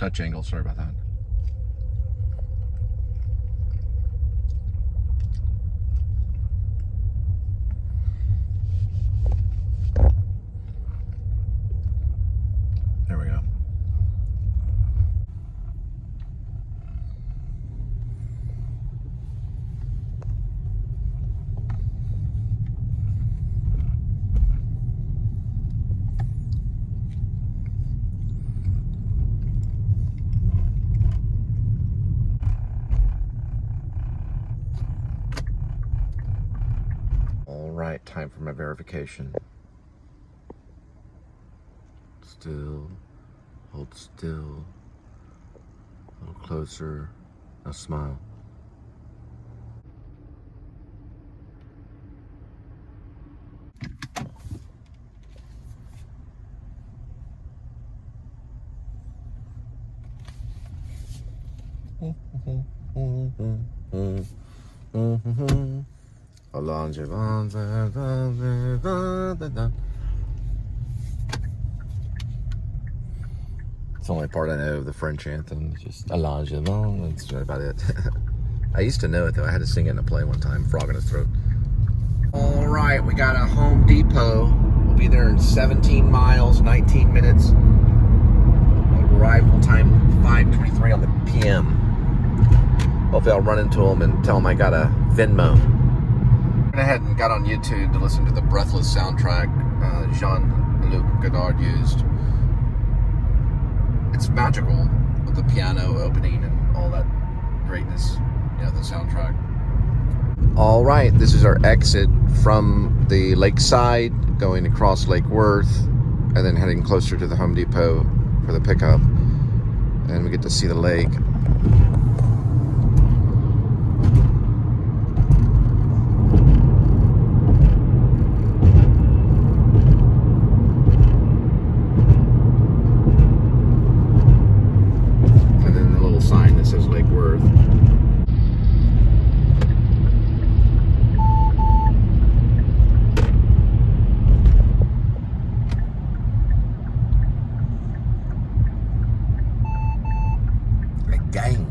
touch angle. Sorry about that. There we go. All right, time for my verification. Still, hold still, a little closer, now smile. It's the only part I know of the French anthem. It's just Allons Javon. That's about it. I used to know it though. I had to sing it in a play one time, frog in his throat. All right, we got a Home Depot. We'll be there in 17 miles, 19 minutes. Arrival time 5:23 on the PM. Hopefully I'll run into them and tell them I got a Venmo. Went ahead and got on YouTube to listen to the Breathless soundtrack Jean-Luc Godard used. It's magical with the piano opening and all that greatness, you know, the soundtrack. All right, this is our exit from the lakeside, going across Lake Worth, and then heading closer to the Home Depot for the pickup. And we get to see the lake. Sign that says Lake Worth. Again.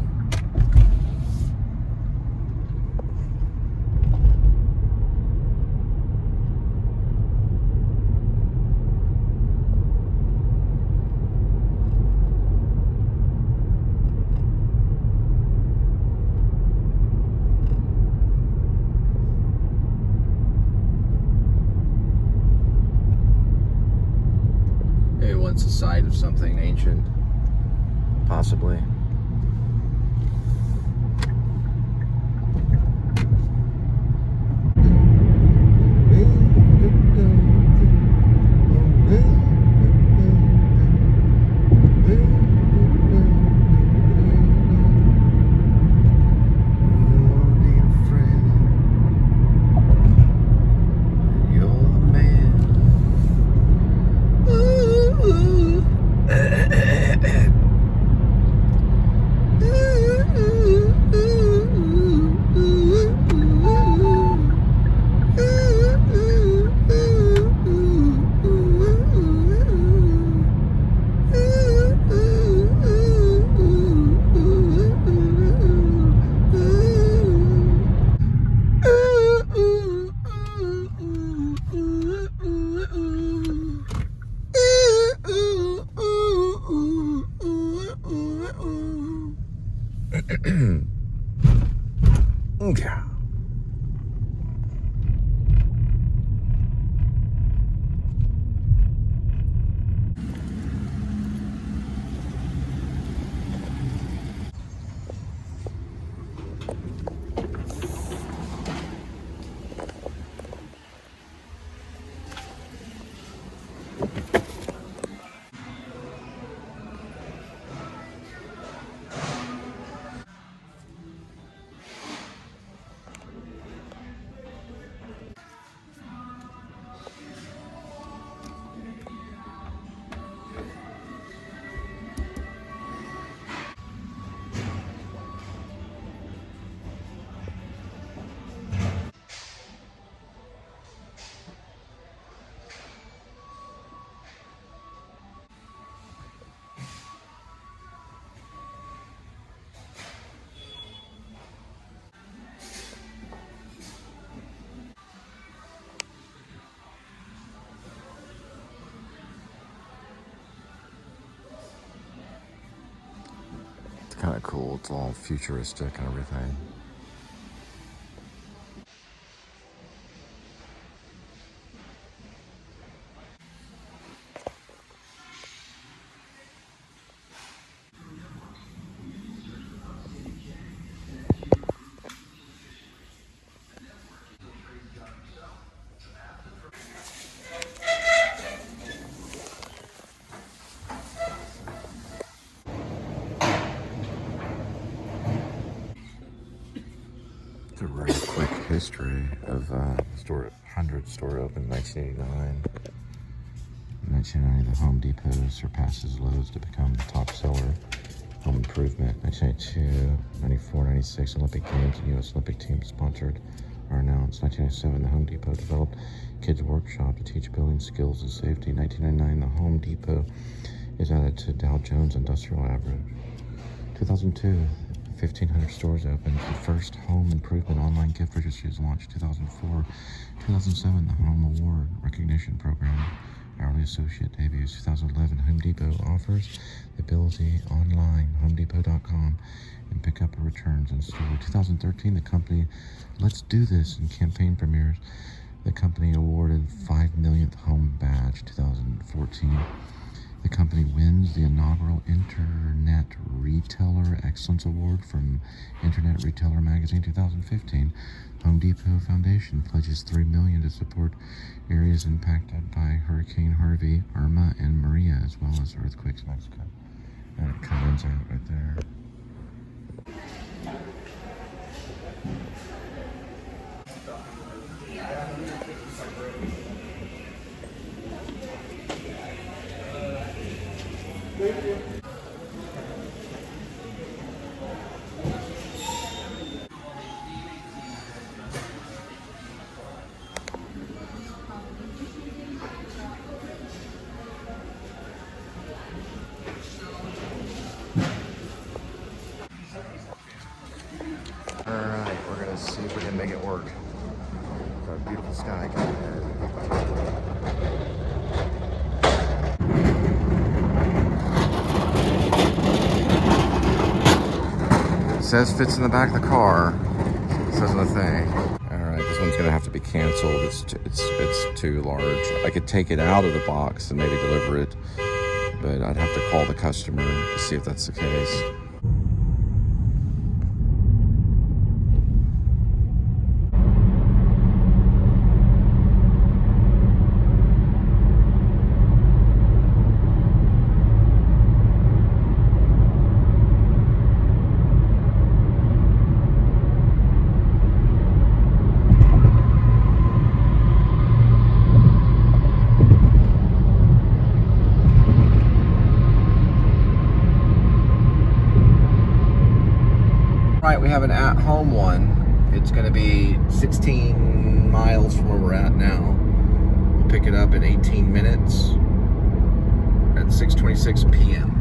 Once the site of something ancient, possibly. kind of cool. It's all futuristic and everything. It's a really quick history of store. 100 store opened in 1989. In 1990, the Home Depot surpasses Lowe's to become the top seller. Home improvement. 1992, 94, 96 Olympic Games and U.S. Olympic team sponsored are announced. 1997, the Home Depot developed Kids Workshop to teach building skills and safety. 1999, the Home Depot is added to Dow Jones Industrial Average. 2002, 1,500 stores opened. The first home improvement online gift registry is launched. 2004, 2007, the Home Award Recognition Program hourly associate debuts. 2011, Home Depot offers the ability online, homedepot.com, and pick up returns in store. 2013, the company Let's Do This and campaign premieres. The company awarded 5 millionth home badge. 2014, the company wins the inaugural Internet Retailer Excellence Award from Internet Retailer Magazine. 2015, Home Depot Foundation pledges $3 million to support areas impacted by Hurricane Harvey, Irma, and Maria, as well as earthquakes in Mexico. And it kind of ends out right there. Alright, we're gonna see if we can make it work. Got a beautiful sky coming in. It says fits in the back of the car. It says on the thing. Alright, this one's gonna have to be canceled. It's too large. I could take it out of the box and maybe deliver it, but I'd have to call the customer to see if that's the case. Right, we have an at-home one. It's going to be 16 miles from where we're at now. We'll pick it up in 18 minutes at 6:26 p.m.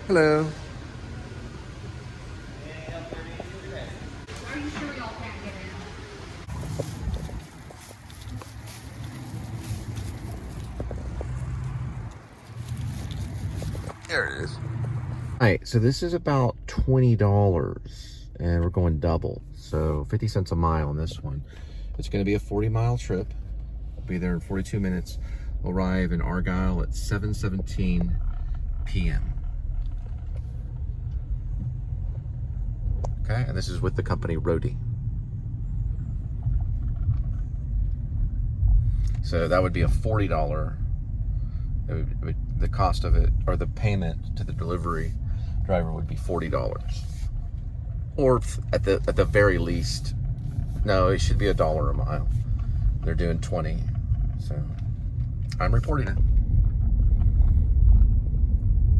Hello. Are you sure y'all can't get in? There it is. Alright, so this is about $20 and we're going double. So 50 cents a mile on this one. It's going to be a 40-mile trip. We'll be there in 42 minutes. We'll arrive in Argyle at 7:17 p.m. Okay, and this is with the company Roadie. So that would be a $40. The cost of it, or the payment to the delivery driver, would be $40. Or at the very least, No, it should be $1 a mile. They're doing 20. So I'm reporting it.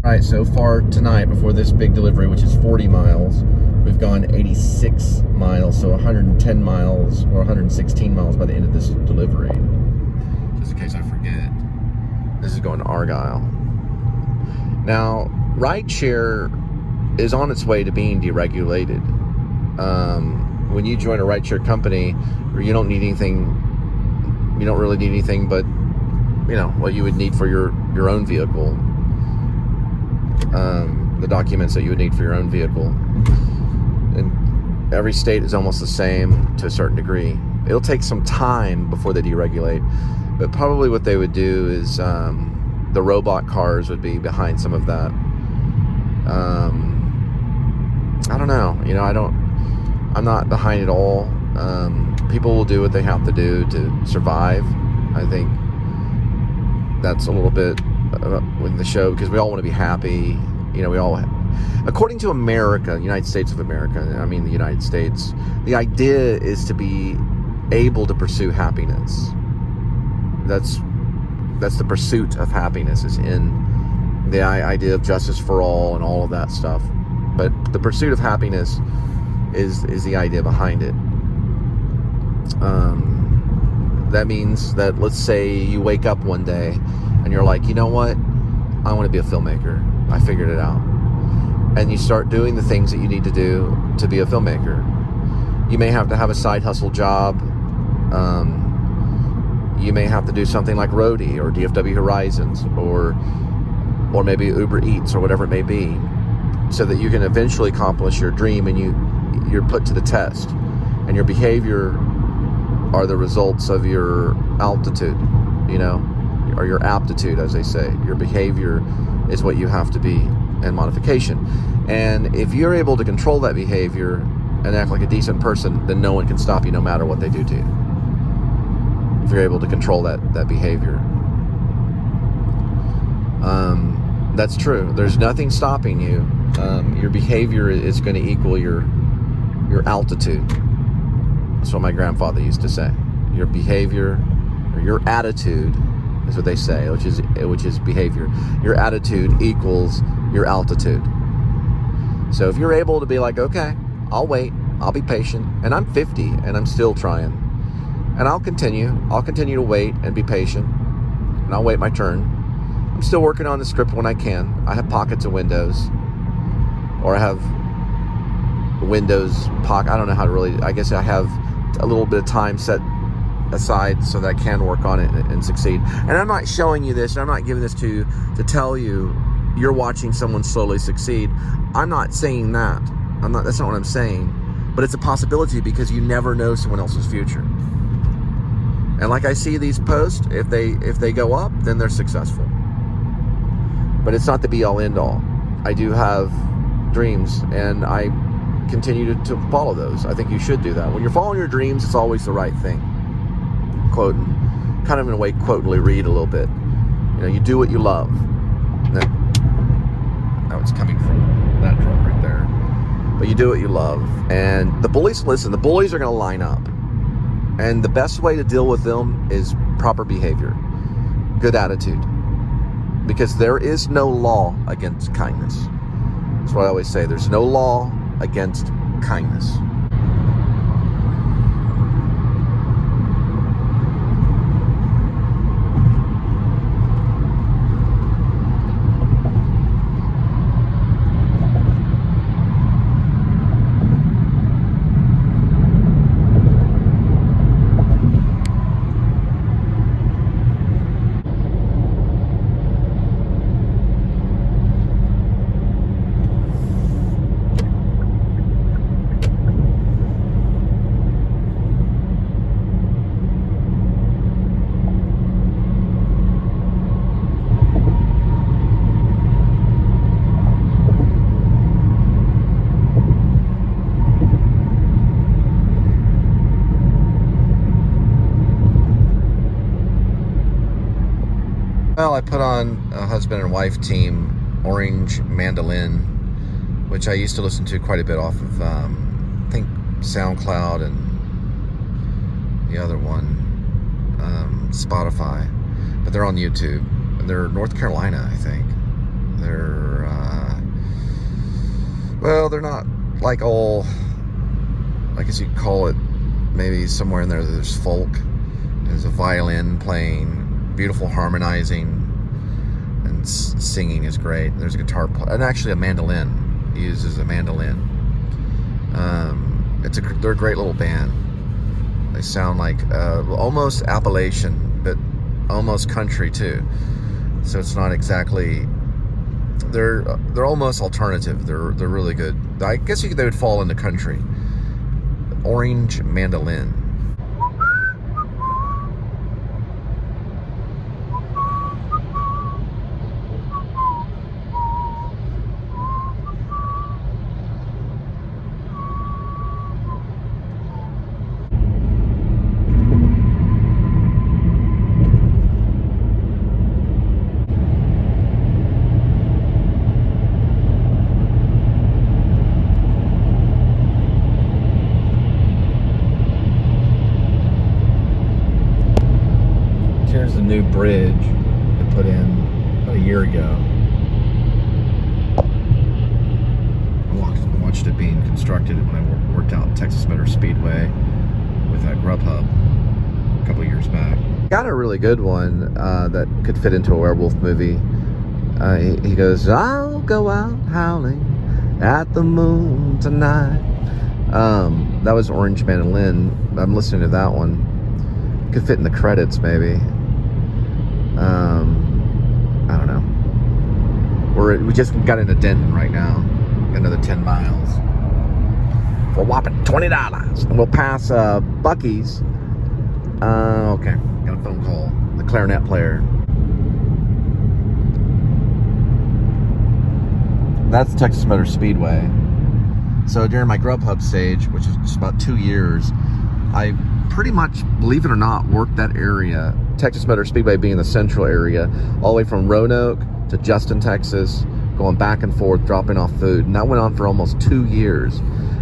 All right, so far tonight, before this big delivery, which is 40 miles, we've gone 86 miles, so 110 miles or 116 miles by the end of this delivery. Just in case I forget. This is going to Argyle. Now, rideshare is on its way to being deregulated. When you join a rideshare company, you don't need anything, you don't really need anything but, you know, what you would need for your own vehicle. The documents that you would need for your own vehicle. And every state is almost the same to a certain degree. It'll take some time before they deregulate, but probably what they would do is the robot cars would be behind some of that. I don't know. You know, I'm not behind it all. People will do what they have to do to survive. I think that's a little bit with the show, because we all want to be happy. You know, we all, according to America, United States of America, I mean the United States, the idea is to be able to pursue happiness. That's the pursuit of happiness, is in the idea of justice for all and all of that stuff. But the pursuit of happiness is the idea behind it. That means that, let's say you wake up one day and you're like, you know what? I want to be a filmmaker. I figured it out. And you start doing the things that you need to do to be a filmmaker. You may have to have a side hustle job. You may have to do something like Roadie or DFW Horizons or maybe Uber Eats or whatever it may be, so that you can eventually accomplish your dream, and you're put to the test. And your behavior are the results of your altitude, you know, or your aptitude, as they say. Your behavior is what you have to be, and modification. And if you're able to control that behavior and act like a decent person, then no one can stop you no matter what they do to you. If you're able to control that behavior. That's true. There's nothing stopping you. Your behavior is going to equal your altitude. That's what my grandfather used to say. Your behavior, or your attitude, is what they say, which is behavior. Your attitude equals your altitude. So if you're able to be like, okay, I'll wait, I'll be patient, and I'm 50 and I'm still trying, and I'll continue to wait and be patient, and I'll wait my turn. I'm still working on the script when I can. I have pockets of windows, or I have windows pocket. I don't know how to really, I guess I have a little bit of time set aside so that I can work on it and succeed. And I'm not showing you this, and I'm not giving this to tell you you're watching someone slowly succeed. I'm not saying that. That's not what I'm saying. But it's a possibility, because you never know someone else's future. And like I see these posts, if they go up, then they're successful. But it's not the be all end all. I do have dreams, and I continue to follow those. I think you should do that. When you're following your dreams, it's always the right thing. Quoting, kind of in a way, quotely read a little bit. You know, you do what you love. Now it's coming from that truck right there. But you do what you love. And the bullies, listen, the bullies are going to line up. And the best way to deal with them is proper behavior, good attitude. Because there is no law against kindness. That's what I always say. There's no law against kindness. Well, I put on a husband and wife team, Orange Mandolin, which I used to listen to quite a bit off of, I think, SoundCloud and the other one, Spotify, but they're on YouTube. They're North Carolina, I think. They're, well, they're not like all, I guess you could call it, maybe somewhere in there there's folk. There's a violin playing, beautiful harmonizing, and singing is great. There's a guitar and actually a mandolin. He uses a mandolin. They're a great little band. They sound like almost Appalachian, but almost country too. So it's not exactly. They're almost alternative. They're really good. I guess they would fall into country. Orange Mandolin. Here's the new bridge they put in about a year ago. I watched it being constructed when I worked out at Texas Motor Speedway with that Grubhub a couple of years back. Got a really good one that could fit into a werewolf movie. He goes, "I'll go out howling at the moon tonight." That was Orange Mandolin. I'm listening to that one. Could fit in the credits, maybe. I don't know. We just got into Denton right now. Got another 10 miles for a whopping $20. And we'll pass Bucky's. Okay, got a phone call. The clarinet player. That's Texas Motor Speedway. So during my Grubhub stage, which is just about 2 years, I pretty much, believe it or not, worked that area. Texas Motor Speedway being the central area, all the way from Roanoke to Justin, Texas, going back and forth, dropping off food. And that went on for almost 2 years.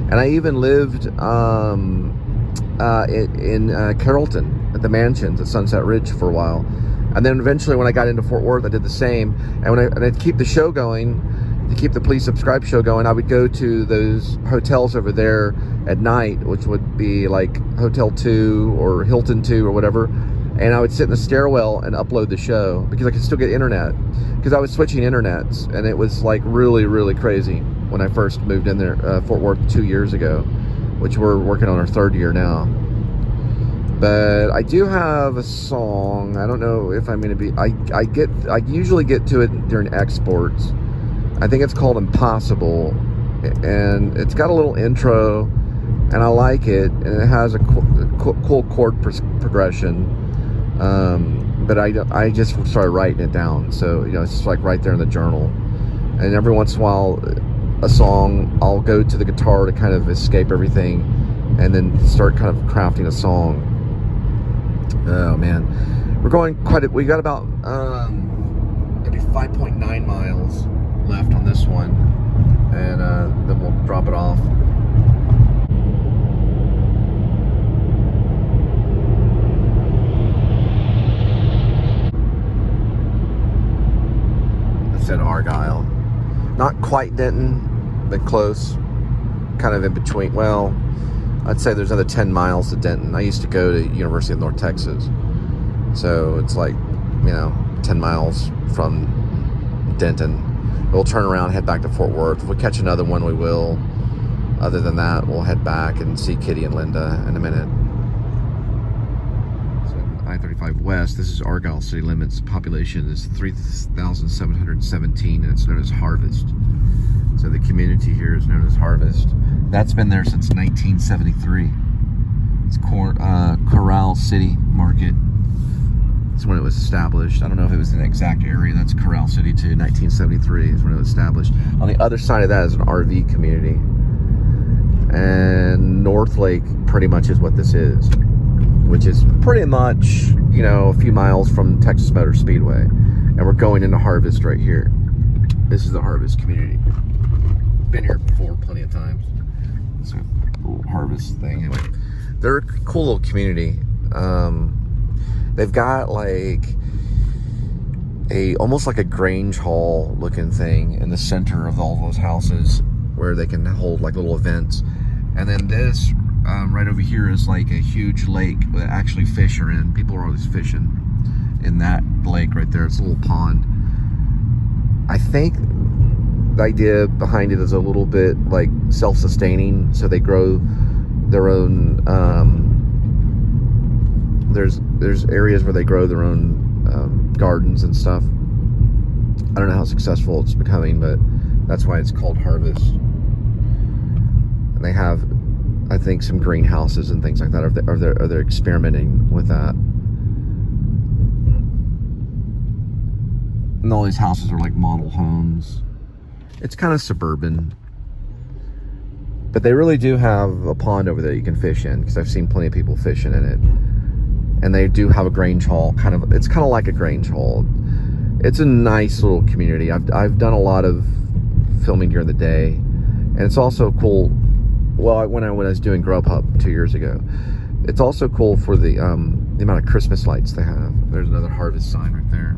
And I even lived in Carrollton at the mansions at Sunset Ridge for a while. And then eventually when I got into Fort Worth, I did the same. And when I'd keep the show going, to keep the Please Subscribe show going, I would go to those hotels over there at night, which would be like Hotel 2 or Hilton 2 or whatever. And I would sit in the stairwell and upload the show because I could still get internet. Because I was switching internets, and it was like really, really crazy when I first moved in there, Fort Worth 2 years ago, which we're working on our 3rd year now. But I do have a song. I don't know if I'm going to be. I usually get to it during exports. I think it's called Impossible, and it's got a little intro, and I like it, and it has a cool chord progression. But I just started writing it down, so it's just like right there in the journal. And every once in a while, a song, I'll go to the guitar to kind of escape everything, and then start kind of crafting a song. Oh man, we're going we got about maybe 5.9 miles left on this one, and then we'll drop it off. I said Argyle, not quite Denton, but close, kind of in between. Well, I'd say there's another 10 miles to Denton. I used to go to University of North Texas, so it's like 10 miles from Denton. We'll turn around, head back to Fort Worth. If we catch another one, we will. Other than that, we'll head back and see Kitty and Linda in a minute. So I-35 West, this is Argyle city limits. Population is 3,717, and it's known as Harvest. So the community here is known as Harvest. That's been there since 1973. It's Corral City Market. That's when it was established. I don't know if it was in the exact area. That's Corral City too. 1973 is when it was established. On the other side of that is an RV community. And North Lake pretty much is what this is, which is pretty much, a few miles from Texas Motor Speedway. And we're going into Harvest right here. This is the Harvest community. Been here before plenty of times. It's a little Harvest thing. Anyway, they're a cool little community. They've got like almost like a Grange Hall looking thing in the center of all those houses where they can hold like little events. And then this right over here is like a huge lake that actually fish are in. People are always fishing in that lake right there. It's a little pond. I think the idea behind it is a little bit like self-sustaining, so they grow their own. There's areas where they grow their own gardens and stuff. I don't know how successful it's becoming, but that's why it's called Harvest. And they have, I think, some greenhouses and things like that. Or they're experimenting with that. And all these houses are like model homes. It's kind of suburban. But they really do have a pond over there you can fish in, because I've seen plenty of people fishing in it. And they do have a Grange Hall, it's kind of like a Grange Hall. It's a nice little community. I've done a lot of filming during the day, and it's also cool. Well, when I was doing Grubhub 2 years ago, it's also cool for the amount of Christmas lights they have. There's another Harvest sign right there.